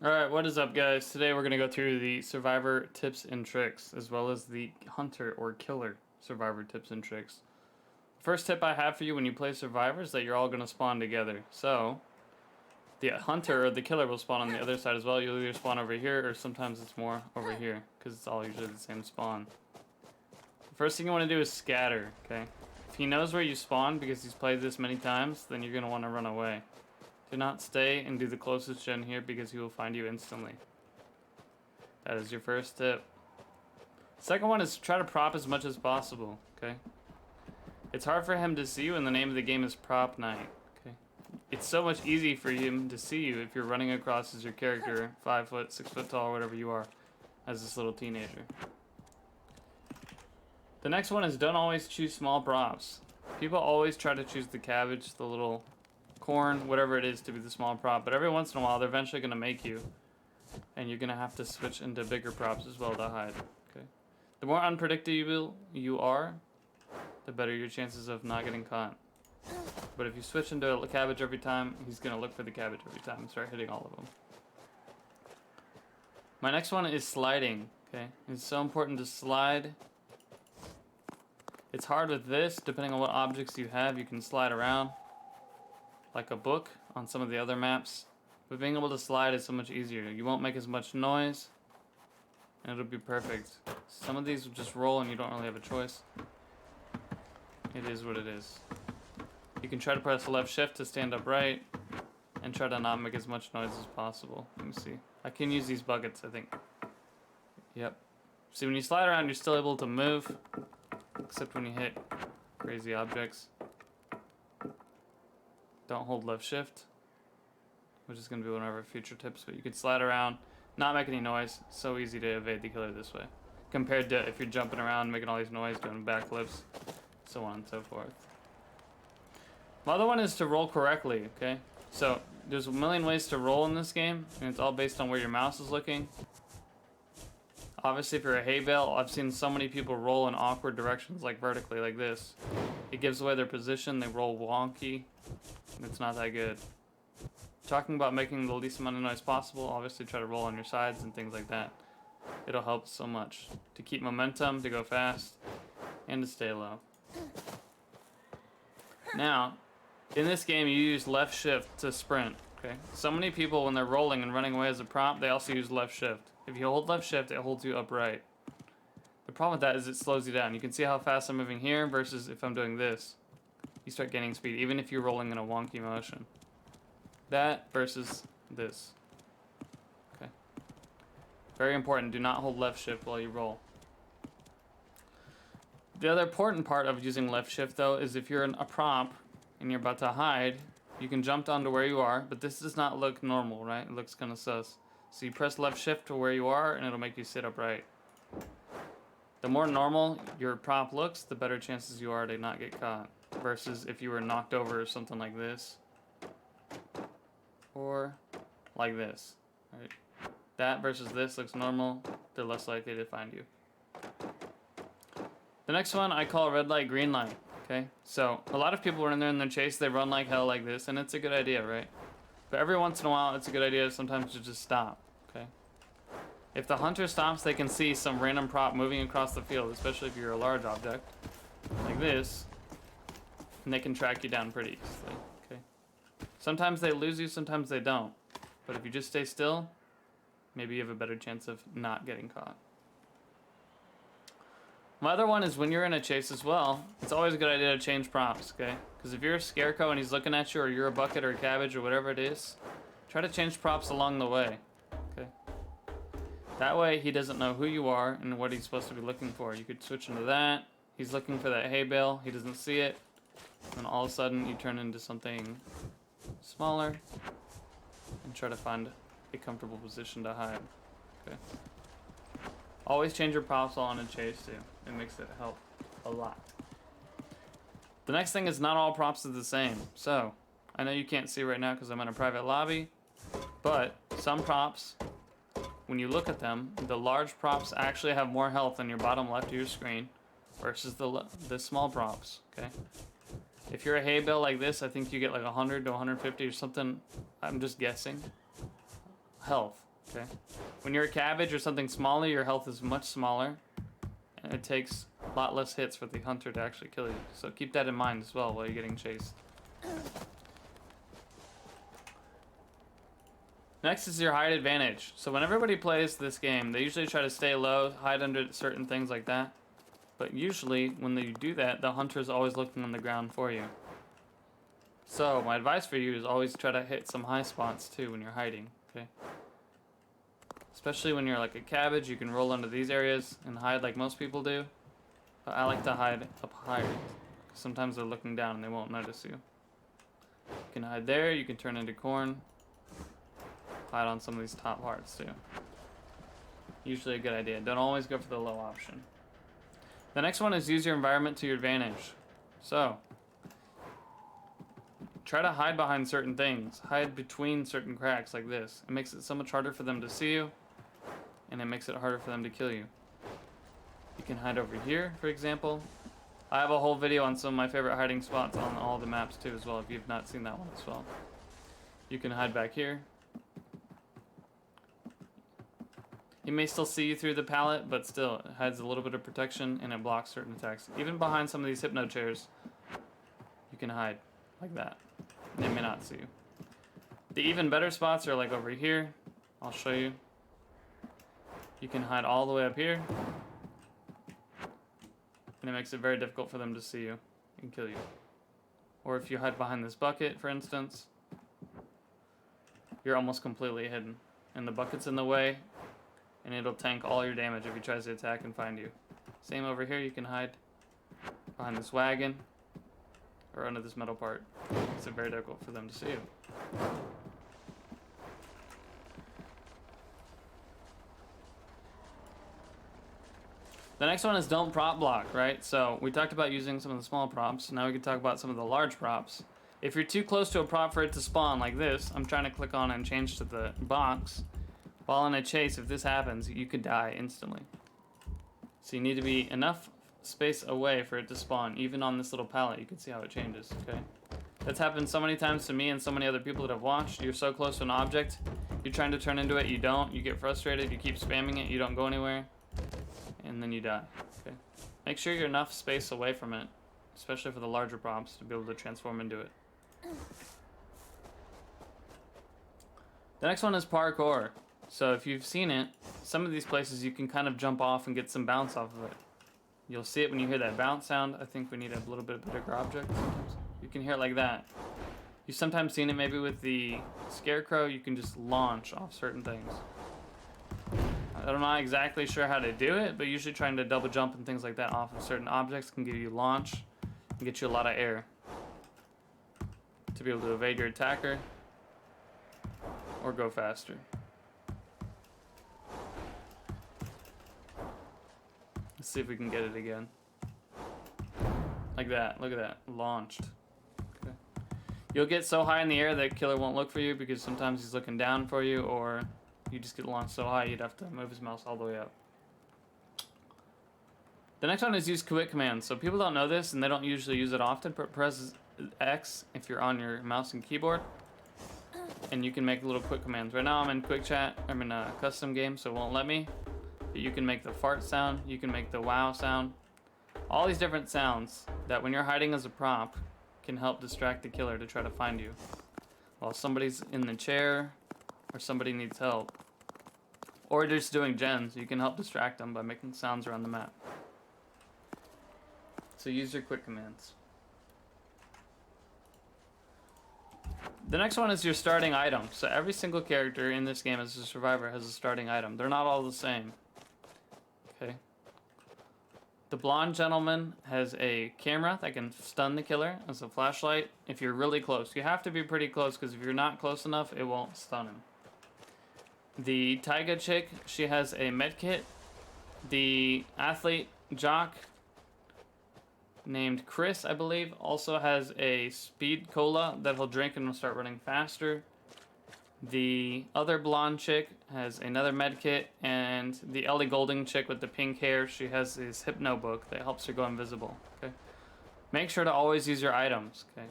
Alright, what is up guys? Today we're going to go through the survivor tips and tricks, as well as the hunter or killer survivor tips and tricks. First tip I have for you when you play survivor is that you're all going to spawn together. So, the hunter or the killer will spawn on the other side as well. You'll either spawn over here, or sometimes it's more over here, because it's all usually the same spawn. The first thing you want to do is scatter, okay? If he knows where you spawn because he's played this many times, then you're going to want to run away. Do not stay and do the closest gen here because he will find you instantly. That is your first tip. Second one is try to prop as much as possible, okay? It's hard for him to see you, and the name of the game is Propnight, okay? It's so much easier for him to see you if you're running across as your character, 5 foot, 6 foot tall, whatever you are, as this little teenager. The next one is don't always choose small props. People always try to choose the cabbage, the little corn, whatever it is, to be the small prop, but every once in a while they're eventually going to make you, and you're going to have to switch into bigger props as well to hide, okay? The more unpredictable you are, the better your chances of not getting caught. But if you switch into a cabbage every time, he's going to look for the cabbage every time and start hitting all of them. My next one is sliding, okay? It's so important to slide. It's hard with this, depending on what objects you have, you can slide around like a book on some of the other maps, but being able to slide is so much easier. You won't make as much noise, and it'll be perfect. Some of these will just roll and you don't really have a choice. It is what it is. You can try to press left shift to stand upright, and try to not make as much noise as possible. Let me see. I can use these buckets, I think. Yep. See, when you slide around, you're still able to move, except when you hit crazy objects. Don't hold left shift, which is going to be one of our future tips, but you can slide around, not make any noise. So easy to evade the killer this way, compared to if you're jumping around, making all these noise, doing backflips, so on and so forth. My other one is to roll correctly, okay? So there's a million ways to roll in this game, and it's all based on where your mouse is looking. Obviously, if you're a hay bale, I've seen so many people roll in awkward directions, like vertically, like this. It gives away their position, they roll wonky. It's not that good. Talking about making the least amount of noise possible, obviously try to roll on your sides and things like that. It'll help so much to keep momentum, to go fast, and to stay low. Now, in this game you use left shift to sprint, okay? So many people, when they're rolling and running away as a prop, they also use left shift. If you hold left shift, it holds you upright. The problem with that is it slows you down. You can see how fast I'm moving here versus if I'm doing this. You start gaining speed, even if you're rolling in a wonky motion. That versus this. Okay. Very important, do not hold left shift while you roll. The other important part of using left shift, though, is if you're in a prop and you're about to hide, you can jump down to where you are, but this does not look normal, right? It looks kind of sus. So you press left shift to where you are, and it'll make you sit upright. The more normal your prop looks, the better chances you are to not get caught. Versus if you were knocked over or something like this. Or like this, right? That versus this looks normal, they're less likely to find you. The next one I call red light, green light, okay? So a lot of people when they're in their chase, they run like hell like this, and it's a good idea, right? But every once in a while, it's a good idea sometimes to just stop, okay? If the hunter stops, they can see some random prop moving across the field, especially if you're a large object, like this, and they can track you down pretty easily, okay? Sometimes they lose you, sometimes they don't. But if you just stay still, maybe you have a better chance of not getting caught. My other one is when you're in a chase as well, it's always a good idea to change props, okay? Because if you're a scarecrow and he's looking at you, or you're a bucket or a cabbage or whatever it is, try to change props along the way, okay? That way he doesn't know who you are and what he's supposed to be looking for. You could switch into that. He's looking for that hay bale, he doesn't see it, and all of a sudden you turn into something smaller and try to find a comfortable position to hide, okay? Always change your props while on a chase too. It makes it help a lot. The next thing is not all props are the same. So, I know you can't see right now because I'm in a private lobby, but some props, when you look at them, the large props actually have more health on your bottom left of your screen versus the small props, okay? If you're a hay bale like this, I think you get like 100 to 150 or something, I'm just guessing, health. Okay? When you're a cabbage or something smaller, your health is much smaller. And it takes a lot less hits for the hunter to actually kill you. So keep that in mind as well while you're getting chased. Next is your hide advantage. So when everybody plays this game, they usually try to stay low, hide under certain things like that. But usually, when you do that, the hunter is always looking on the ground for you. So my advice for you is always try to hit some high spots too when you're hiding, okay? Especially when you're like a cabbage, you can roll under these areas and hide like most people do. But I like to hide up higher. Sometimes they're looking down and they won't notice you. You can hide there, you can turn into corn. Hide on some of these top parts too. Usually a good idea. Don't always go for the low option. The next one is use your environment to your advantage. So, try to hide behind certain things. Hide between certain cracks like this. It makes it so much harder for them to see you, and it makes it harder for them to kill you. You can hide over here, for example. I have a whole video on some of my favorite hiding spots on all the maps too as well, if you've not seen that one as well. You can hide back here. He may still see you through the pallet, but still, it hides a little bit of protection and it blocks certain attacks. Even behind some of these hypno chairs, you can hide like that. They may not see you. The even better spots are like over here. I'll show you. You can hide all the way up here. And it makes it very difficult for them to see you and kill you. Or if you hide behind this bucket, for instance, you're almost completely hidden. And the bucket's in the way, and it'll tank all your damage if he tries to attack and find you. Same over here, you can hide behind this wagon or under this metal part. It's very difficult for them to see you. The next one is don't prop block, right? So we talked about using some of the small props. Now we can talk about some of the large props. If you're too close to a prop for it to spawn like this, I'm trying to click on and change to the box. While in a chase, if this happens, you could die instantly. So you need to be enough space away for it to spawn. Even on this little pallet, you can see how it changes, okay? That's happened so many times to me and so many other people that have watched. You're so close to an object, you're trying to turn into it, you don't, you get frustrated, you keep spamming it, you don't go anywhere, and then you die, okay? Make sure you're enough space away from it, especially for the larger props, to be able to transform into it. The next one is parkour. So if you've seen it, some of these places you can kind of jump off and get some bounce off of it. You'll see it when you hear that bounce sound. I think we need a little bit bigger object sometimes. You can hear it like that. You've sometimes seen it maybe with the scarecrow, you can just launch off certain things. I'm not exactly sure how to do it, but usually trying to double jump and things like that off of certain objects can give you launch and get you a lot of air to be able to evade your attacker or go faster. Let's see if we can get it again. Like that. Look at that. Launched. Okay. You'll get so high in the air that killer won't look for you because sometimes he's looking down for you, or you just get launched so high you'd have to move his mouse all the way up. The next one is use quit commands. So people don't know this and they don't usually use it often, but press X if you're on your mouse and keyboard. And you can make little quick commands. Right now I'm in quick chat. I'm in a custom game, so it won't let me. But you can make the fart sound, you can make the wow sound. All these different sounds that when you're hiding as a prop can help distract the killer to try to find you. While somebody's in the chair or somebody needs help. Or just doing gens, you can help distract them by making sounds around the map. So use your quick commands. The next one is your starting item. So every single character in this game as a survivor has a starting item. They're not all the same. Okay. The blonde gentleman has a camera that can stun the killer as a flashlight if you're really close. You have to be pretty close because if you're not close enough, it won't stun him. The Taiga chick, she has a med kit. The athlete jock named Chris, I believe, also has a speed cola that he'll drink and will start running faster. The other blonde chick has another med kit, and the Ellie Goulding chick with the pink hair, she has this hypno book that helps her go invisible. Okay, make sure to always use your items. Okay,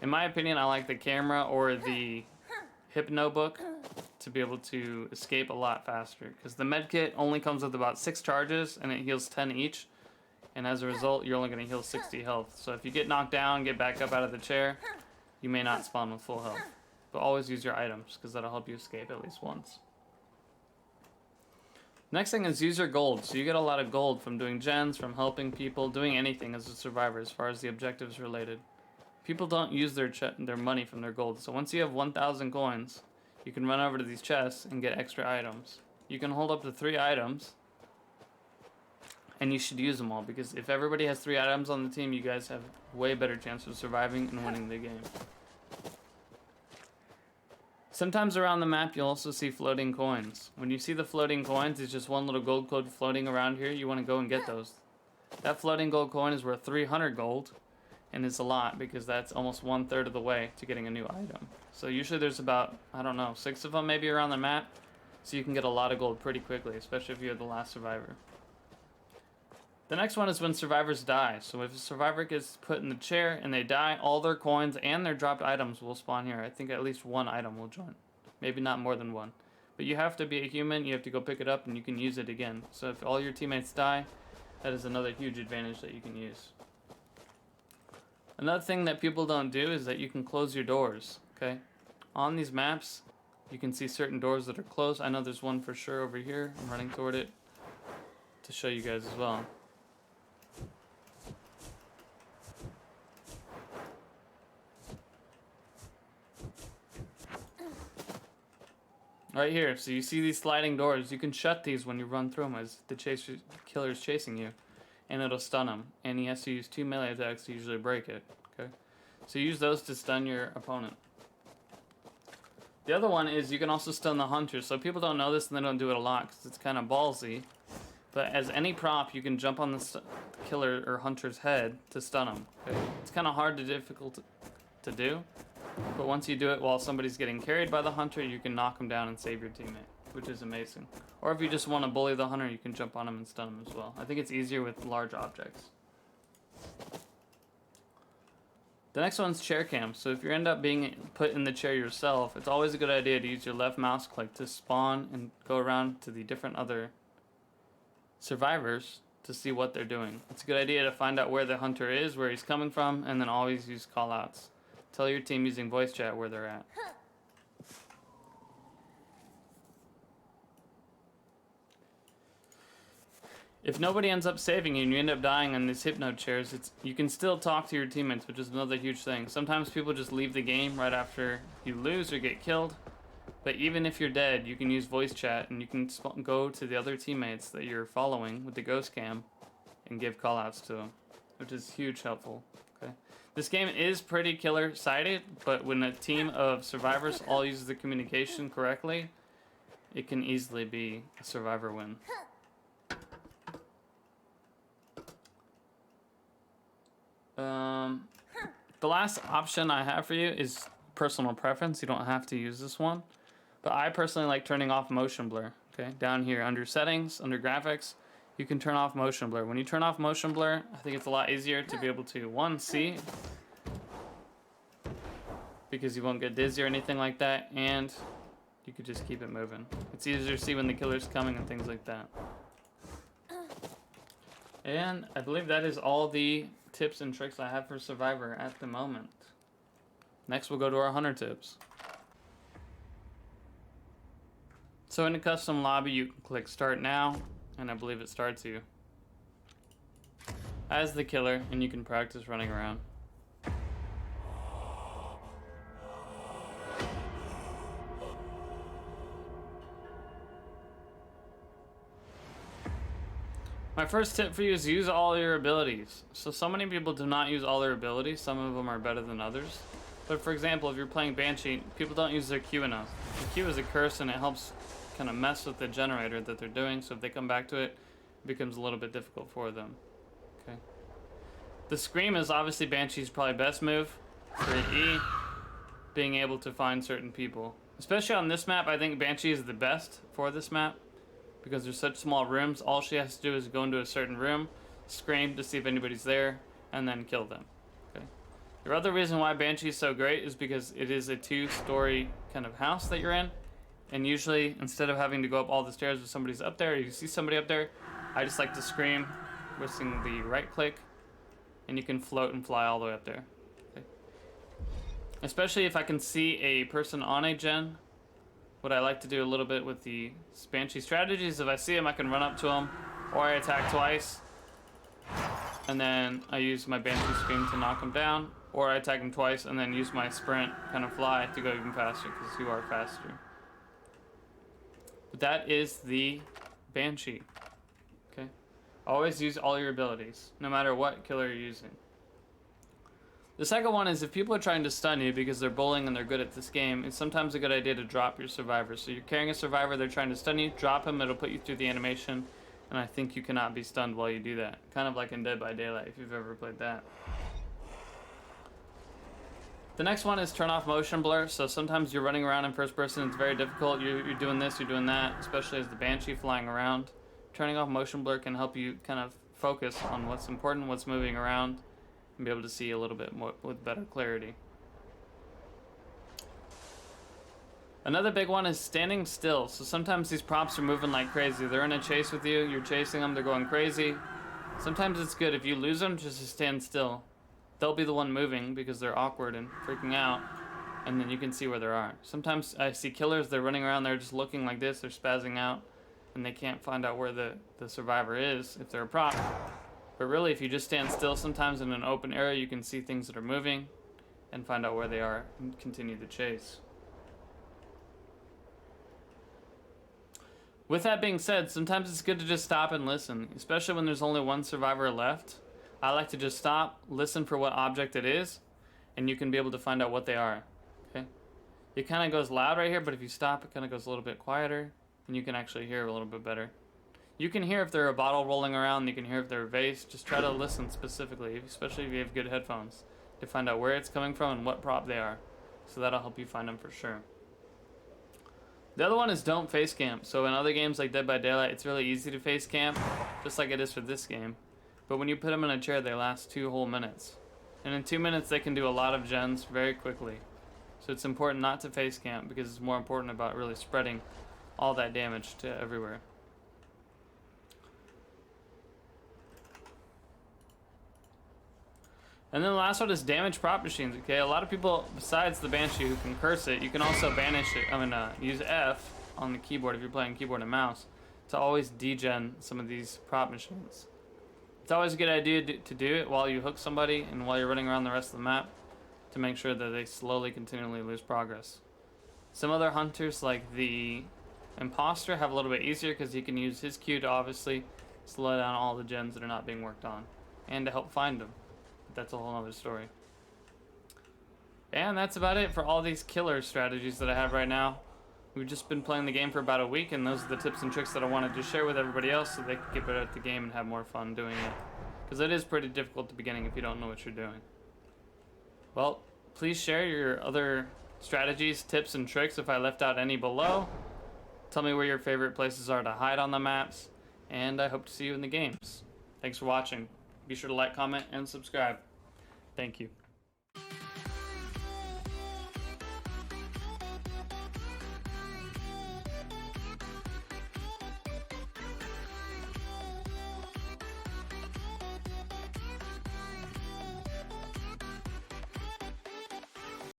in my opinion, I like the camera or the hypno book to be able to escape a lot faster, because the med kit only comes with about 6 charges and it heals 10 each, and as a result you're only going to heal 60 health. So if you get knocked down, get back up out of the chair, you may not spawn with full health. But always use your items, because that'll help you escape at least once. Next thing is use your gold. So you get a lot of gold from doing gens, from helping people, doing anything as a survivor as far as the objectives related. People don't use their money from their gold. So once you have 1,000 coins, you can run over to these chests and get extra items. You can hold up to 3 items, and you should use them all, because if everybody has 3 items on the team, you guys have way better chance of surviving and winning the game. Sometimes around the map you'll also see floating coins. When you see the floating coins, it's just one little gold code floating around here. You want to go and get those. That floating gold coin is worth 300 gold, and it's a lot because that's almost 1/3 of the way to getting a new item. So usually there's about, I don't know, 6 of them maybe around the map, so you can get a lot of gold pretty quickly, especially if you're the last survivor. The next one is when survivors die. So if a survivor gets put in the chair and they die, all their coins and their dropped items will spawn here. I think at least 1 item will join. Maybe not more than 1. But you have to be a human, you have to go pick it up, and you can use it again. So if all your teammates die, that is another huge advantage that you can use. Another thing that people don't do is that you can close your doors, okay? On these maps, you can see certain doors that are closed. I know there's one for sure over here. I'm running toward it to show you guys as well. Right here, so you see these sliding doors. You can shut these when you run through them as the killer is chasing you, and it'll stun him. And he has to use 2 melee attacks to usually break it. Okay, so use those to stun your opponent. The other one is you can also stun the hunter. So people don't know this and they don't do it a lot because it's kind of ballsy. But as any prop, you can jump on the killer or hunter's head to stun him. Okay? It's kind of hard to difficult to do. But once you do it while somebody's getting carried by the hunter, you can knock him down and save your teammate, which is amazing. Or if you just want to bully the hunter, you can jump on him and stun him as well. I think it's easier with large objects. The next one's chair cam. So if you end up being put in the chair yourself, it's always a good idea to use your left mouse click to spawn and go around to the different other survivors to see what they're doing. It's a good idea to find out where the hunter is, where he's coming from, and then always use callouts. Tell your team using voice chat where they're at. If nobody ends up saving you and you end up dying on these hypno chairs, you can still talk to your teammates, which is another huge thing. Sometimes people just leave the game right after you lose or get killed. But even if you're dead, you can use voice chat and you can go to the other teammates that you're following with the ghost cam and give callouts to them, which is huge helpful. Okay. This game is pretty killer-sided, but when a team of survivors all uses the communication correctly, it can easily be a survivor win. The last option I have for you is personal preference. You don't have to use this one, but I personally like turning off motion blur. Okay, down here under settings, under graphics, you can turn off motion blur. When you turn off motion blur, I think it's a lot easier to be able to, one, see, because you won't get dizzy or anything like that, and you could just keep it moving. It's easier to see when the killer's coming and things like that. And I believe that is all the tips and tricks I have for Survivor at the moment. Next we'll go to our hunter tips. So in the custom lobby you can click start now, and I believe it starts you as the killer, and you can practice running around. My first tip for you is use all your abilities. So many people do not use all their abilities. Some of them are better than others. But for example, if you're playing Banshee, people don't use their Q enough. The Q is a curse and it helps kind of mess with the generator that they're doing, so if they come back to it, it becomes a little bit difficult for them. Okay. The Scream is obviously Banshee's probably best move for E, being able to find certain people. Especially on this map, I think Banshee is the best for this map, because there's such small rooms. All she has to do is go into a certain room, scream to see if anybody's there, and then kill them. Okay. The other reason why Banshee is so great is because it is a 2-story kind of house that you're in, And usually, instead of having to go up all the stairs if somebody's up there, or you see somebody up there, I just like to scream, pressing the right click, and you can float and fly all the way up there. Okay. Especially if I can see a person on a gen. What I like to do a little bit with the Banshee strategies, if I see him, I can run up to him, or I attack twice, and then I use my Banshee scream to knock him down, or I attack him twice and then use my sprint, kind of fly, to go even faster, because you are faster. But that is the Banshee. Okay? Always use all your abilities, no matter what killer you're using. The second one is if people are trying to stun you because they're bullying and they're good at this game, it's sometimes a good idea to drop your survivor. So you're carrying a survivor, they're trying to stun you, drop him, it'll put you through the animation, and I think you cannot be stunned while you do that. Kind of like in Dead by Daylight, if you've ever played that. The next one is turn off motion blur. So sometimes you're running around in first person, it's very difficult, you're doing this, you're doing that, especially as the Banshee flying around. Turning off motion blur can help you kind of focus on what's important, what's moving around, and be able to see a little bit more with better clarity. Another big one is standing still. So sometimes these props are moving like crazy. They're in a chase with you, you're chasing them, they're going crazy. Sometimes it's good if you lose them just to stand still. They'll be the one moving because they're awkward and freaking out, and then you can see where they are. Sometimes I see killers, they're running around, they're just looking like this, they're spazzing out, and they can't find out where the survivor is if they're a prop. But really, if you just stand still, sometimes in an open area, you can see things that are moving and find out where they are and continue the chase. With that being said, sometimes it's good to just stop and listen, especially when there's only one survivor left. I like to just stop, listen for what object it is, and you can be able to find out what they are. Okay? It kind of goes loud right here, but if you stop, it kind of goes a little bit quieter, and you can actually hear a little bit better. You can hear if they're a bottle rolling around, you can hear if they're a vase. Just try to listen specifically, especially if you have good headphones, to find out where it's coming from and what prop they are. So that'll help you find them for sure. The other one is don't face camp. So in other games like Dead by Daylight, it's really easy to face camp, just like it is for this game. But when you put them in a chair, they last 2 whole minutes. And in 2 minutes, they can do a lot of gens very quickly. So it's important not to face camp because it's more important about really spreading all that damage to everywhere. And then the last one is damage prop machines, okay? A lot of people, besides the Banshee, who can curse it, you can also banish it, use F on the keyboard if you're playing keyboard and mouse to always degen some of these prop machines. It's always a good idea to do it while you hook somebody and while you're running around the rest of the map to make sure that they slowly, continually lose progress. Some other hunters, like the Imposter, have a little bit easier because he can use his Q to obviously slow down all the gens that are not being worked on and to help find them. That's a whole other story. And that's about it for all these killer strategies that I have right now. We've just been playing the game for about a week, and those are the tips and tricks that I wanted to share with everybody else so they could get better at the game and have more fun doing it. Because it is pretty difficult at the beginning if you don't know what you're doing. Well, please share your other strategies, tips, and tricks if I left out any below. Tell me where your favorite places are to hide on the maps, and I hope to see you in the games. Thanks for watching. Be sure to like, comment, and subscribe. Thank you.